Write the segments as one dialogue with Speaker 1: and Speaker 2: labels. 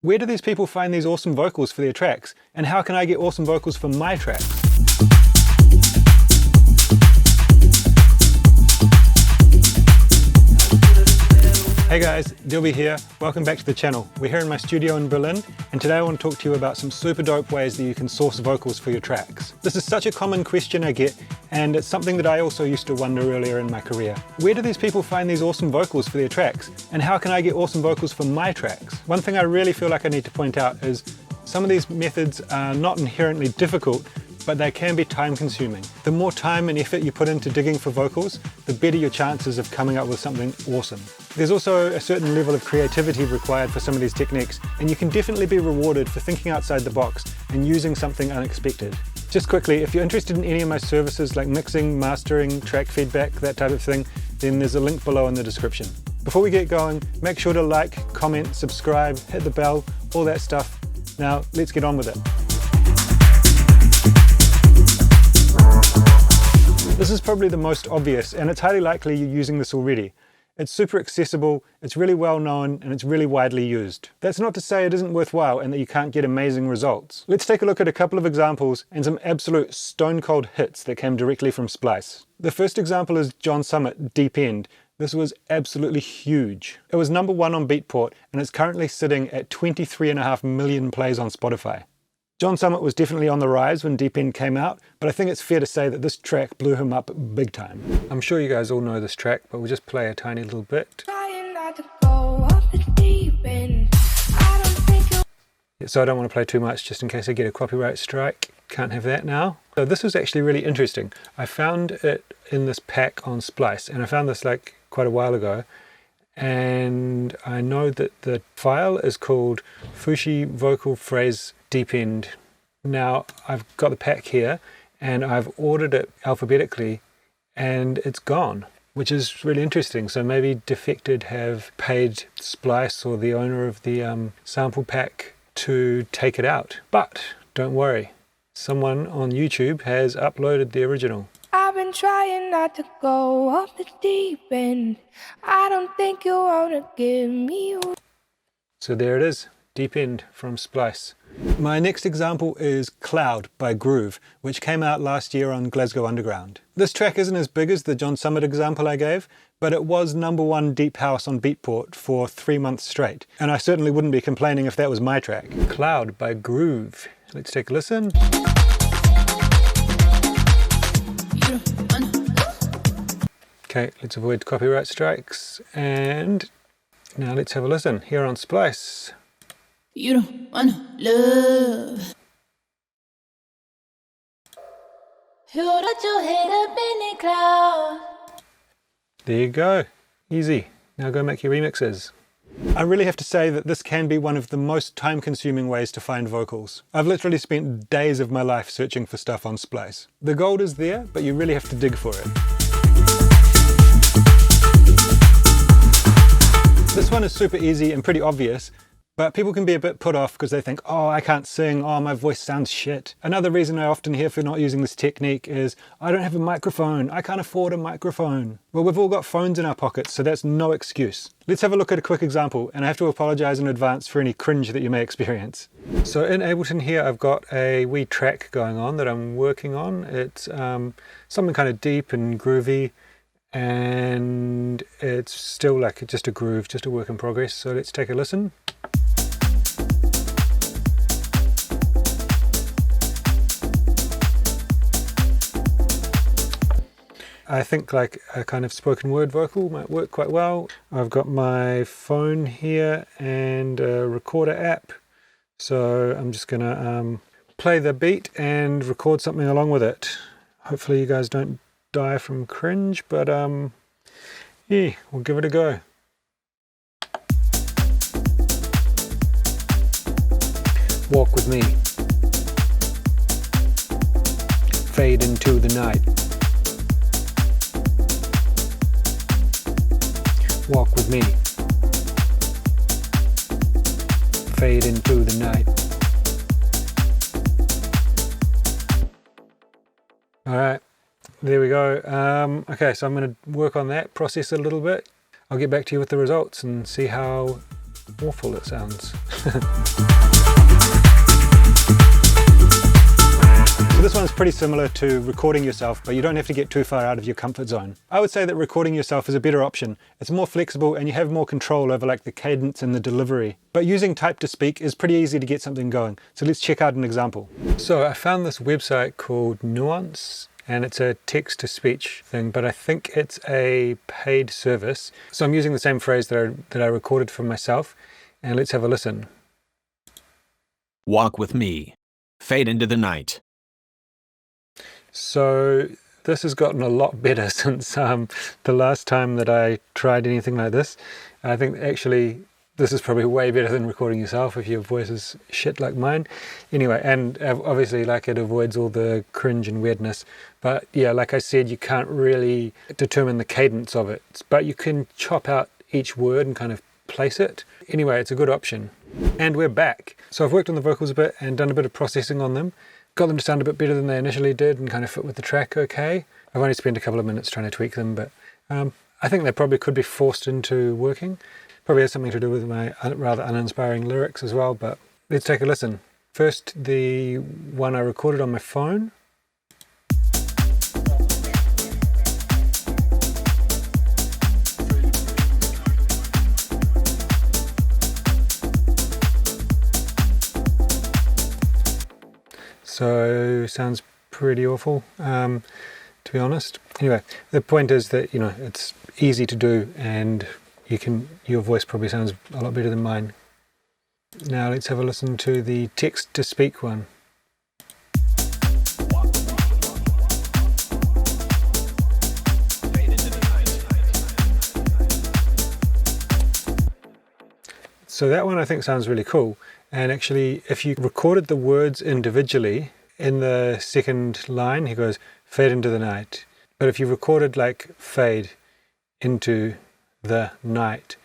Speaker 1: Where do these people find these awesome vocals for their tracks? And how can I get awesome vocals for my tracks? Hey guys, Bibi here. Welcome back to the channel. We're here in my studio in Berlin, and today I want to talk to you about some super dope ways that you can source vocals for your tracks. This is such a common question I get, and it's something that I also used to wonder earlier in my career. Where do these people find these awesome vocals for their tracks? And how can I get awesome vocals for my tracks? One thing I really feel like I need to point out is some of these methods are not inherently difficult, but they can be time consuming. The more time and effort you put into digging for vocals, the better your chances of coming up with something awesome. There's also a certain level of creativity required for some of these techniques, and you can definitely be rewarded for thinking outside the box and using something unexpected. Just quickly, if you're interested in any of my services like mixing, mastering, track feedback, that type of thing, then there's a link below in the description. Before we get going, make sure to like, comment, subscribe, hit the bell, all that stuff. Now, let's get on with it. This is probably the most obvious, and it's highly likely you're using this already. It's super accessible, it's really well known, and it's really widely used. That's not to say it isn't worthwhile and that you can't get amazing results. Let's take a look at a couple of examples and some absolute stone cold hits that came directly from Splice. The first example is John Summit, Deep End. This was absolutely huge. It was #1 on Beatport, and it's currently sitting at 23.5 million plays on Spotify. John Summit was definitely on the rise when Deep End came out, but I think it's fair to say that this track blew him up big time. I'm sure you guys all know this track, but we'll just play a tiny little bit. So I don't want to play too much just in case I get a copyright strike. Can't have that now. So this was actually really interesting. I found it in this pack on Splice, and I found this like quite a while ago. And I know that the file is called Fushi Vocal Phrase Deep End. Now I've got the pack here and I've ordered it alphabetically and it's gone, which is really interesting. So maybe Defected have paid Splice or the owner of the sample pack to take it out. But don't worry, someone on YouTube has uploaded the original.
Speaker 2: I've been trying not to go off the deep end. I don't think you wanna give me.
Speaker 1: So there it is, Deep End from Splice. My next example is Cloud by Gruuve, which came out last year on Glasgow Underground. This track isn't as big as the John Summit example I gave, but it was #1 Deep House on Beatport for 3 months straight, and I certainly wouldn't be complaining if that was my track. Cloud by Gruuve. Let's take a listen. Okay, let's avoid copyright strikes, and now let's have a listen here on Splice.
Speaker 3: You don't wanna love. Hold your head up in the cloud.
Speaker 1: There you go, easy. Now go make your remixes. I really have to say that this can be one of the most time-consuming ways to find vocals. I've literally spent days of my life searching for stuff on Splice. The gold is there, but you really have to dig for it. This one is super easy and pretty obvious, but people can be a bit put off because they think, oh, I can't sing, oh, my voice sounds shit. Another reason I often hear for not using this technique is, I don't have a microphone, I can't afford a microphone. Well, we've all got phones in our pockets, so that's no excuse. Let's have a look at a quick example, and I have to apologize in advance for any cringe that you may experience. So in Ableton here, I've got a wee track going on that I'm working on. It's something kind of deep and groovy, and it's still like just a groove, just a work in progress. So let's take a listen. I think like a kind of spoken word vocal might work quite well. I've got my phone here and a recorder app. So I'm just gonna play the beat and record something along with it. Hopefully you guys don't die from cringe, but yeah, we'll give it a go. Walk with me. Fade into the night. Walk with me. Fade into the night. All right. There we go. Okay, so I'm going to work on that, process it a little bit. I'll get back to you with the results and see how awful it sounds. So this one's pretty similar to recording yourself, but you don't have to get too far out of your comfort zone. I would say that recording yourself is a better option. It's more flexible and you have more control over like the cadence and the delivery. But using type to speak is pretty easy to get something going. So let's check out an example. So I found this website called Nuance, and it's a text-to-speech thing, but I think it's a paid service. So I'm using the same phrase that I recorded for myself, and let's have a listen.
Speaker 4: Walk with me. Fade into the night.
Speaker 1: So this has gotten a lot better since the last time that I tried anything like this. I think actually this is probably way better than recording yourself if your voice is shit like mine. Anyway, and obviously like it avoids all the cringe and weirdness. But yeah, like I said, you can't really determine the cadence of it, but you can chop out each word and kind of place it. Anyway, it's a good option. And we're back. So I've worked on the vocals a bit and done a bit of processing on them. Got them to sound a bit better than they initially did and kind of fit with the track okay. I've only spent a couple of minutes trying to tweak them, but I think they probably could be forced into working. Probably has something to do with my rather uninspiring lyrics as well, but let's take a listen. First, the one I recorded on my phone. So sounds pretty awful, to be honest. Anyway, the point is that, you know, it's easy to do and your voice probably sounds a lot better than mine. Now let's have a listen to the text to speak one. So that one I think sounds really cool. And actually, if you recorded the words individually, in the second line, he goes, fade into the night. But if you recorded like fade into the night,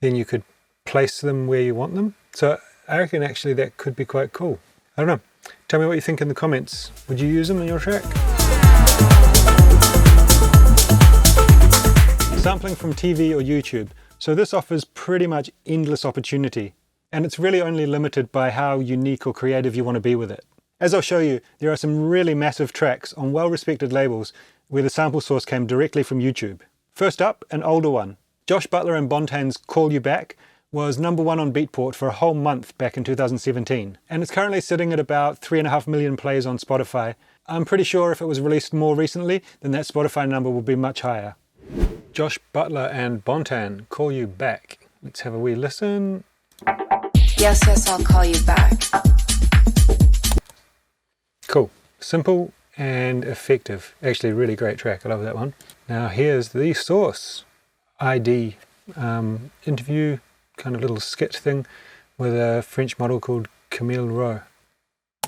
Speaker 1: then you could place them where you want them. So I reckon actually that could be quite cool. I don't know. Tell me what you think in the comments. Would you use them in your track? Sampling from TV or YouTube. So this offers pretty much endless opportunity. And it's really only limited by how unique or creative you want to be with it. As I'll show you, there are some really massive tracks on well-respected labels where the sample source came directly from YouTube. First up, an older one. Josh Butler and Bontan's Call You Back was #1 on Beatport for a whole month back in 2017. And it's currently sitting at about 3.5 million plays on Spotify. I'm pretty sure if it was released more recently, then that Spotify number would be much higher. Josh Butler and Bontan, Call You Back. Let's have a wee listen.
Speaker 5: Yes, yes, I'll call you back.
Speaker 1: Cool. Simple and effective. Actually, really great track. I love that one. Now here's the source. ID interview, kind of little skit thing with a French model called Camille Rowe.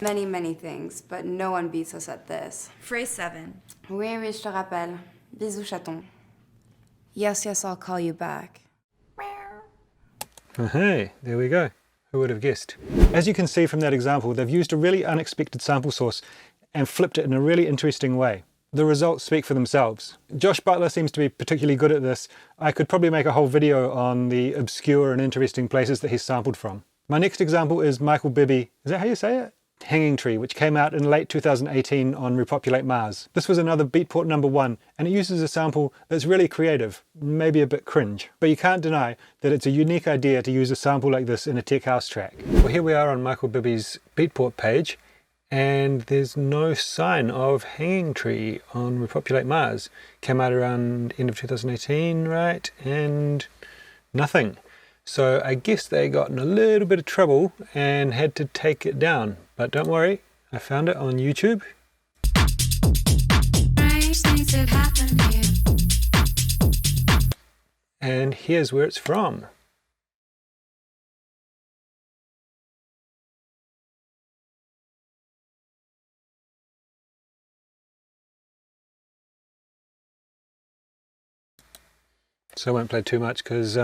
Speaker 5: Many, many things, but no one beats us at this.
Speaker 6: Phrase 7.
Speaker 5: Oui, oui, je te rappelle. Bisous, chaton. Yes, yes, I'll call you back.
Speaker 1: Oh, hey, there we go. Who would have guessed? As you can see from that example, they've used a really unexpected sample source and flipped it in a really interesting way. The results speak for themselves. Josh Butler seems to be particularly good at this. I could probably make a whole video on the obscure and interesting places that he's sampled from. My next example is Michael Bibi, is that how you say it? Hanging Tree, which came out in late 2018 on Repopulate Mars. This was another Beatport #1, and it uses a sample that's really creative, maybe a bit cringe. But you can't deny that it's a unique idea to use a sample like this in a tech house track. Well, here we are on Michael Bibi's Beatport page, and there's no sign of Hanging Tree on Repopulate Mars. Came out around end of 2018, right? And nothing. So I guess they got in a little bit of trouble and had to take it down. But don't worry, I found it on YouTube. And here's where it's from. So I won't play too much because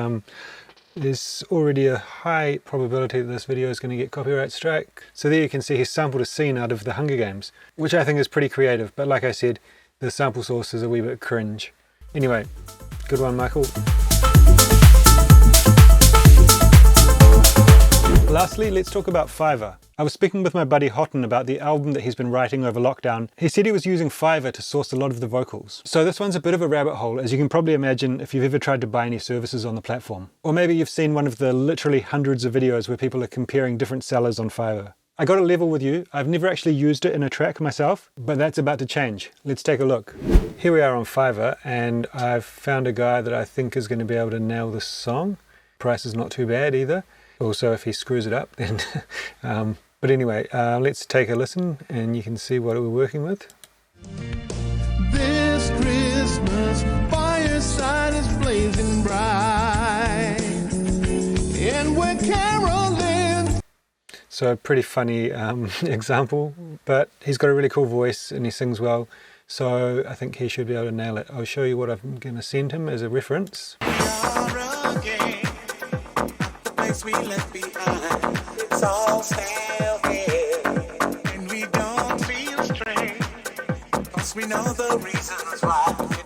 Speaker 1: there's already a high probability that this video is going to get copyright strike. So there you can see he sampled a scene out of the Hunger Games, which I think is pretty creative, but like I said, the sample source is a wee bit cringe. Anyway, good one, Michael. Lastly, let's talk about Fiverr. I was speaking with my buddy Houghton about the album that he's been writing over lockdown. He said he was using Fiverr to source a lot of the vocals. So this one's a bit of a rabbit hole, as you can probably imagine if you've ever tried to buy any services on the platform. Or maybe you've seen one of the literally hundreds of videos where people are comparing different sellers on Fiverr. I got to level with you, I've never actually used it in a track myself, but that's about to change. Let's take a look. Here we are on Fiverr, and I've found a guy that I think is going to be able to nail this song. Price is not too bad either. Also, if he screws it up, then... but anyway, let's take a listen and you can see what we're working with.
Speaker 6: This Christmas, fireside is blazing bright, and we're caroling.
Speaker 1: So pretty funny example, but he's got a really cool voice and he sings well, so I think he should be able to nail it. I'll show you what I'm going to send him as a reference. We left behind, it's all still here, and we don't feel strange, because we know the reasons why.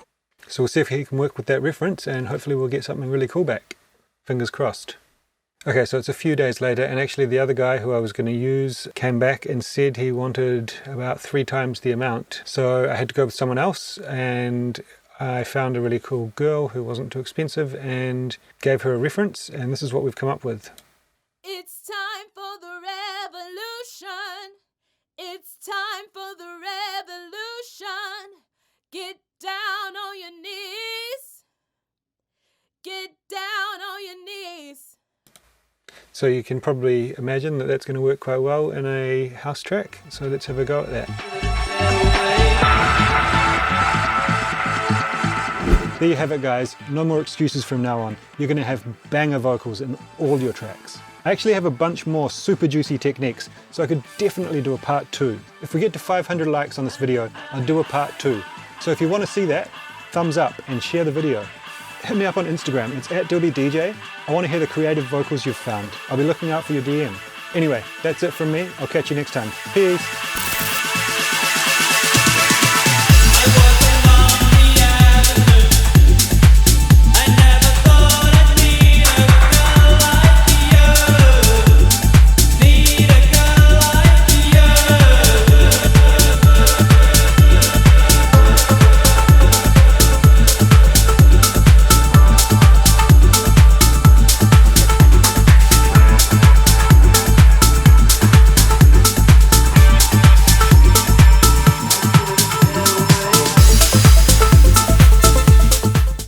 Speaker 1: So we'll see if he can work with that reference, and hopefully we'll get something really cool back. Fingers crossed. Okay, so it's a few days later, and actually the other guy who I was going to use came back and said he wanted about 3 times the amount. So I had to go with someone else, and I found a really cool girl who wasn't too expensive and gave her a reference, and this is what we've come up with.
Speaker 3: It's time for the revolution. It's time for the revolution. Get down on your knees. Get down on your knees.
Speaker 1: So you can probably imagine that that's going to work quite well in a house track. So let's have a go at that. There you have it, guys. No more excuses from now on. You're going to have banger vocals in all your tracks. I actually have a bunch more super juicy techniques, so I could definitely do a part 2. If we get to 500 likes on this video, I'll do a part 2. So if you want to see that, thumbs up and share the video. Hit me up on Instagram, it's @DilbyDJ. I want to hear the creative vocals you've found. I'll be looking out for your DM. Anyway, that's it from me. I'll catch you next time. Peace.